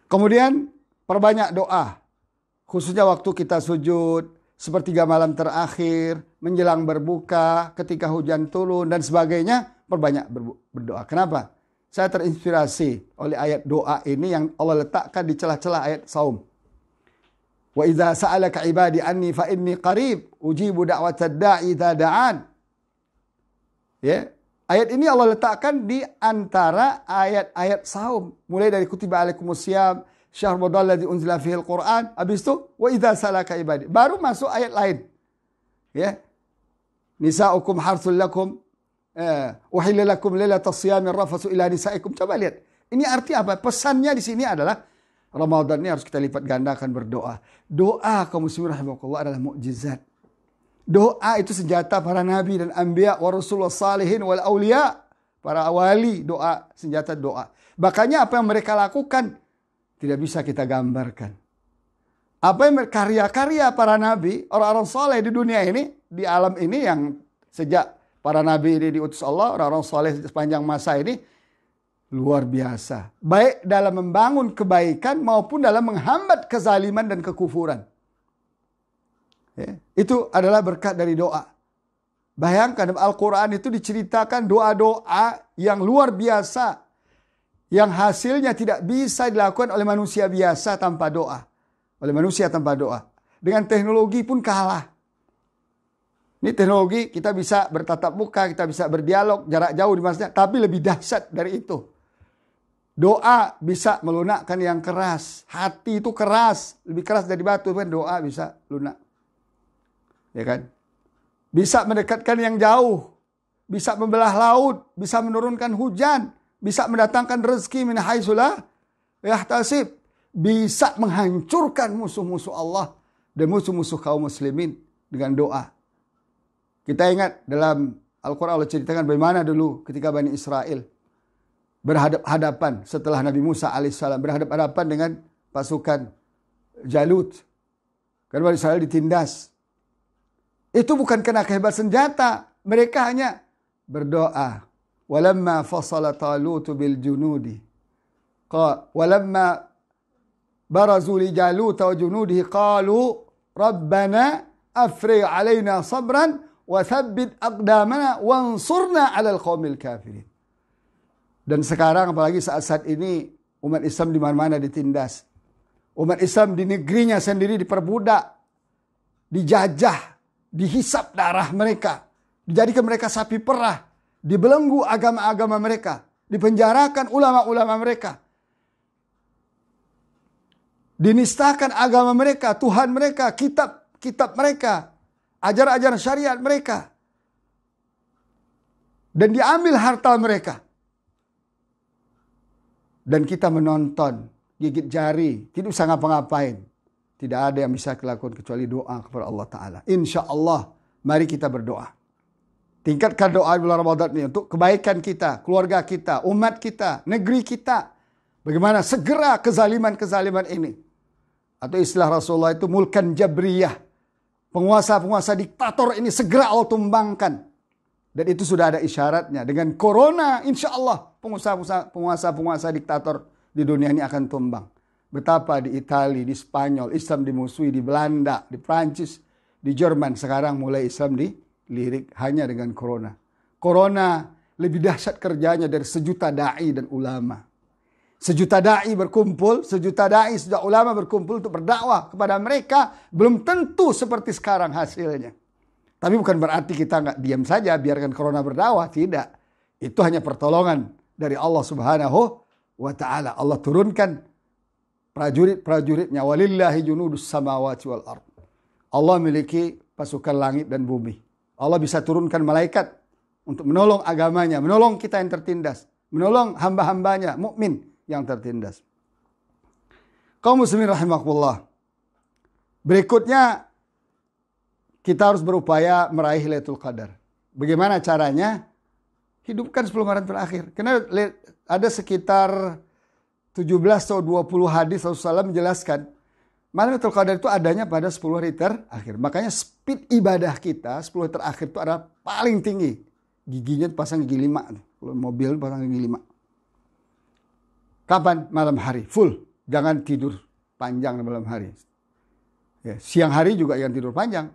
Kemudian perbanyak doa. Khususnya waktu kita sujud, sepertiga malam terakhir, menjelang berbuka, ketika hujan turun dan sebagainya, perbanyak berdoa. Kenapa? Saya terinspirasi oleh ayat doa ini yang Allah letakkan di celah-celah ayat saum. Wa idza sa'alaka ibadi anni fa inni qarib ujibu da'watad da'i idza da'an. Ya. Ayat ini Allah letakkan di antara ayat-ayat saum. Mulai dari kutiba alaikumusiyam, syahr ramadan alladzi unzila fihil Qur'an, habis itu wa idza sa'alaka ibadi. Baru masuk ayat lain. Ya. Nisa'ukum harsul lakum uhilla lakum lailatas siyamir rafasu ila nisaikum. Coba lihat. Ini arti apa? Pesannya di sini adalah Ramadan ini harus kita lipat gandakan berdoa. Doa kaum muslimin rahimakumullah adalah mukjizat. Doa itu senjata para nabi dan anbiya wa rasulullah salihin wal auliya. Para wali doa, senjata doa. Makanya apa yang mereka lakukan tidak bisa kita gambarkan. Apa yang karya-karya para nabi, orang-orang saleh di dunia ini, di alam ini yang sejak para nabi ini diutus Allah, orang-orang saleh sepanjang masa ini luar biasa. Baik dalam membangun kebaikan maupun dalam menghambat kezaliman dan kekufuran. Ya, itu adalah berkat dari doa. Bayangkan dalam Al-Quran itu diceritakan doa-doa yang luar biasa. Yang hasilnya tidak bisa dilakukan oleh manusia biasa tanpa doa. Oleh manusia tanpa doa. Dengan teknologi pun kalah. Ini teknologi kita bisa bertatap muka, kita bisa berdialog jarak jauh di masjid. Tapi lebih dahsyat dari itu. Doa bisa melunakkan yang keras. Hati itu keras. Lebih keras dari batu kan doa bisa lunak. Ya kan? Bisa mendekatkan yang jauh. Bisa membelah laut. Bisa menurunkan hujan. Bisa mendatangkan rezeki min haitsu la yahtasib. Bisa menghancurkan musuh-musuh Allah dan musuh-musuh kaum muslimin dengan doa. Kita ingat dalam Al-Quran Allah ceritakan bagaimana dulu ketika Bani Israel berhadap-hadapan setelah Nabi Musa alaihissalam berhadap-hadapan dengan pasukan Jalut. Karena Bani Israel ditindas. Itu bukan karena kehebat senjata. Mereka hanya berdoa. Walamma fasala Talut bil junudi. Walamma barazu li Jalut wa junudihi qalu Rabbana afrigh alaina sabran wa thabbit aqdamana wansurna 'alal qaumil kafirin. Dan sekarang apalagi saat-saat ini umat Islam di mana-mana ditindas. Umat Islam di negerinya sendiri diperbudak, dijajah, dihisap darah mereka, dijadikan mereka sapi perah, dibelenggu agama-agama mereka, dipenjarakan ulama-ulama mereka, dinistakan agama mereka, Tuhan mereka, kitab mereka, ajaran-ajaran syariat mereka, dan diambil harta mereka. Dan kita menonton, gigit jari, tidak bisa ngapa-ngapain. Tidak ada yang bisa dilakukan kecuali doa kepada Allah Ta'ala. Insya Allah, mari kita berdoa. Tingkatkan doa di bulan Ramadan ini untuk kebaikan kita, keluarga kita, umat kita, negeri kita. Bagaimana segera kezaliman-kezaliman ini. Atau istilah Rasulullah itu mulkan jabriyah. Penguasa-penguasa diktator ini segera Allah tumbangkan. Dan itu sudah ada isyaratnya. Dengan corona, insya Allah penguasa-penguasa diktator di dunia ini akan tumbang. Betapa di Italia, di Spanyol, Islam dimusuhi, di Belanda, di Prancis, di Jerman. Sekarang mulai Islam dilirik hanya dengan corona. Corona lebih dahsyat kerjanya dari sejuta da'i dan ulama. Sejuta da'i berkumpul, sejuta ulama berkumpul untuk berdakwah kepada mereka. Belum tentu seperti sekarang hasilnya. Tapi bukan berarti kita nggak diam saja, biarkan corona berdakwah. Tidak. Itu hanya pertolongan dari Allah Subhanahu wa Ta'ala. Allah turunkan prajurit-prajuritnya. Walillahi junudus samawati wal ard. Allah memiliki pasukan langit dan bumi. Allah bisa turunkan malaikat untuk menolong agamanya, menolong kita yang tertindas, menolong hamba-hambanya, mukmin yang tertindas. Kaum muslimin rahimakumullah. Berikutnya, kita harus berupaya meraih Lailatul Qadar. Bagaimana caranya? Hidupkan 10 malam terakhir. Karena ada sekitar 17 atau 20 hadis Rasulullah menjelaskan malam Lailatul Qadar itu adanya pada 10 hari terakhir. Makanya speed ibadah kita 10 hari terakhir itu adalah paling tinggi. Giginya pasang gigi 5. Kalau mobil pasang gigi 5. Kapan? Malam hari. Full. Jangan tidur panjang di malam hari. Ya, siang hari juga yang tidur panjang.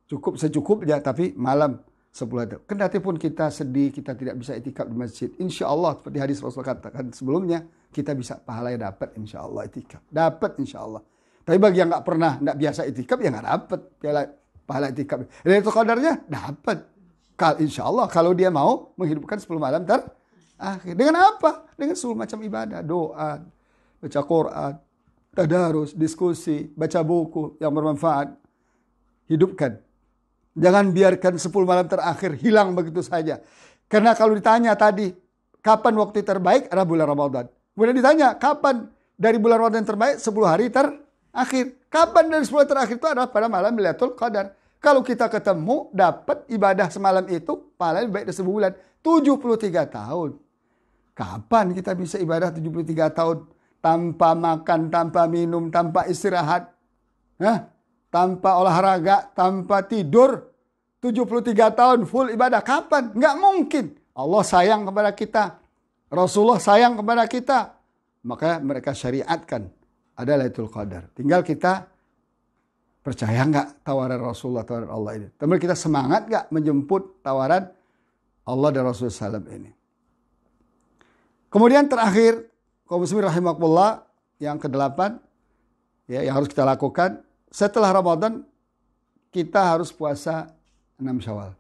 Cukup secukupnya, tapi malam 10 jam. Kendati pun kita sedih, kita tidak bisa itikaf di masjid. Insya Allah, seperti hadis Rasul katakan sebelumnya, kita bisa pahalanya dapat insya Allah itikaf. Dapat insya Allah. Tapi bagi yang nggak pernah, nggak biasa itikaf, ya nggak dapat pahala itikaf. Lailatul Qadarnya dapat. Insya Allah, kalau dia mau menghidupkan 10 malam terakhir. Dengan apa? Dengan seluruh macam ibadah. Doa, baca Quran, tadarus, diskusi, baca buku yang bermanfaat. Hidupkan. Jangan biarkan 10 malam terakhir hilang begitu saja. Karena kalau ditanya tadi, kapan waktu terbaik? Adalah bulan Ramadan. Kemudian ditanya, kapan dari bulan Ramadan terbaik? 10 hari terakhir. Kapan dari 10 hari terakhir itu adalah pada malam Lailatul Qadar. Kalau kita ketemu, dapat ibadah semalam itu, pahala lebih baik dari sebulan. 73 tahun. Kapan kita bisa ibadah 73 tahun? Tanpa makan, tanpa minum, tanpa istirahat. Tanpa olahraga, tanpa tidur. 73 tahun full ibadah. Kapan? Nggak mungkin. Allah sayang kepada kita. Rasulullah sayang kepada kita. Maka mereka syariatkan. Ada Lailatul Qadar. Tinggal kita percaya nggak tawaran Rasulullah, tawaran Allah ini. Tapi kita semangat nggak menjemput tawaran Allah dan Rasulullah SAW ini. Kemudian terakhir, kaum muslimin rahimakumullah, yang ke-8, ya, yang harus kita lakukan. Setelah Ramadan, kita harus puasa 6 Syawal.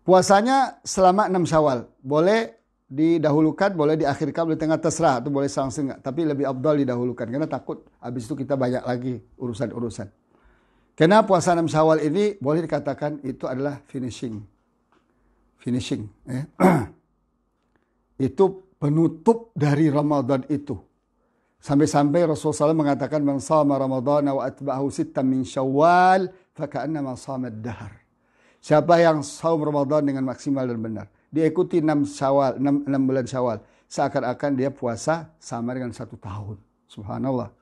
Puasanya selama 6 Syawal. Boleh didahulukan, boleh diakhirkan, boleh tengah, terserah. Atau boleh langsung enggak. Tapi lebih afdal didahulukan. Karena takut habis itu kita banyak lagi urusan-urusan. Karena puasa 6 Syawal ini boleh dikatakan itu adalah finishing. Ya. Itu penutup dari Ramadan itu. Sampai-sampai Rasulullah SAW mengatakan, "Man shama Ramadhana wa atba'ahu sittan min Syawal, faka'annama shama ad-dahr." Siapa yang saum Ramadan dengan maksimal dan benar, dia ikuti 6 bulan Syawal, seakan-akan dia puasa sama dengan 1 tahun. Subhanallah.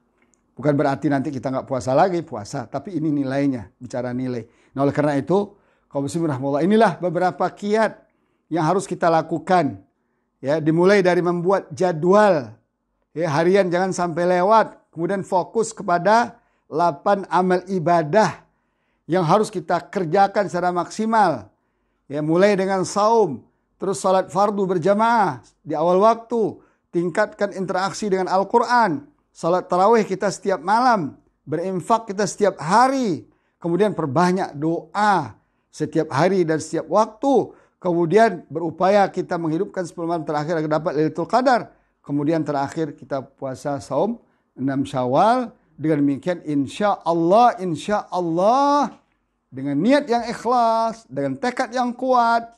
Bukan berarti nanti kita nggak puasa lagi, puasa. Tapi ini nilainya, bicara nilai. Nah, oleh karena itu, kaum muslimin rahimahullah, inilah beberapa kiat yang harus kita lakukan. Ya, dimulai dari membuat jadwal. Ya, harian jangan sampai lewat. Kemudian fokus kepada 8 amal ibadah yang harus kita kerjakan secara maksimal. Ya, mulai dengan saum, terus salat fardu berjamaah di awal waktu, tingkatkan interaksi dengan Al-Quran, salat tarawih kita setiap malam, berinfak kita setiap hari, kemudian perbanyak doa setiap hari dan setiap waktu, kemudian berupaya kita menghidupkan 10 malam terakhir agar dapat Lailatul Qadar. Kemudian terakhir kita puasa saum 6 Syawal. Dengan demikian insya Allah dengan niat yang ikhlas, dengan tekad yang kuat,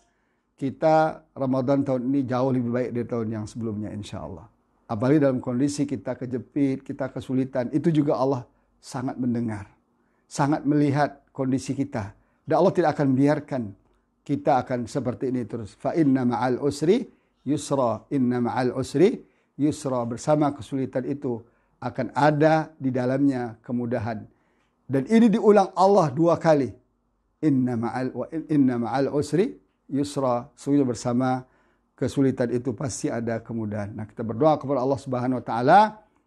kita Ramadan tahun ini jauh lebih baik dari tahun yang sebelumnya insya Allah. Apalagi dalam kondisi kita kejepit, kita kesulitan, itu juga Allah sangat mendengar, sangat melihat kondisi kita. Dan Allah tidak akan biarkan kita akan seperti ini terus. Fa inna ma'al usri yusra, inna ma'al usri yusra, bersama kesulitan itu akan ada di dalamnya kemudahan. Dan ini diulang Allah 2 kali. Inna ma'al usri yusra. Sungguh bersama kesulitan itu pasti ada kemudahan. Nah, kita berdoa kepada Allah Subhanahu wa taala,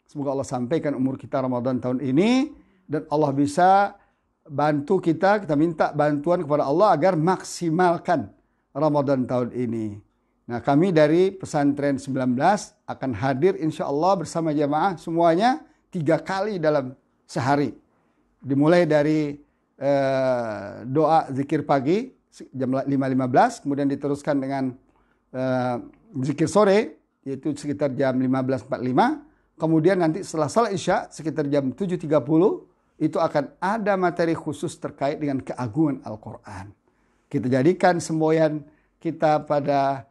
semoga Allah sampaikan umur kita Ramadan tahun ini dan Allah bisa bantu kita minta bantuan kepada Allah agar maksimalkan Ramadan tahun ini. Nah, kami dari pesantren 19 akan hadir insya Allah bersama jamaah semuanya 3 kali dalam sehari. Dimulai dari doa zikir pagi jam 5.15, kemudian diteruskan dengan zikir sore yaitu sekitar jam 15.45. Kemudian nanti setelah salat Isya sekitar jam 7.30 itu akan ada materi khusus terkait dengan keagungan Al-Quran. Kita jadikan semboyan kita pada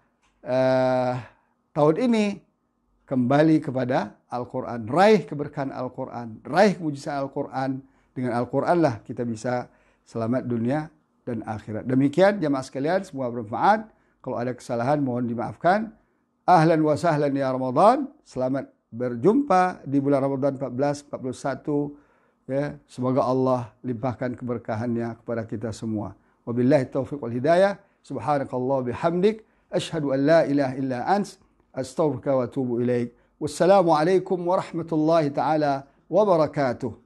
tahun ini kembali kepada Al-Quran. Raih keberkahan Al-Quran. Raih mujizat Al-Quran. Dengan Al-Quran lah kita bisa selamat dunia dan akhirat. Demikian jamaah sekalian, semua bermanfaat. Kalau ada kesalahan mohon dimaafkan. Ahlan wa sahlan ya Ramadan. Selamat berjumpa di bulan Ramadan 1441. Ya, semoga Allah limpahkan keberkahannya kepada kita semua. Wabillahi taufiq wal hidayah. Subhanakallah bihamdik. Ashhadu an la ilaha illa ants. Astaghfiruka wa atubu ilaik. Wassalamualaikum warahmatullahi taala wabarakatuh.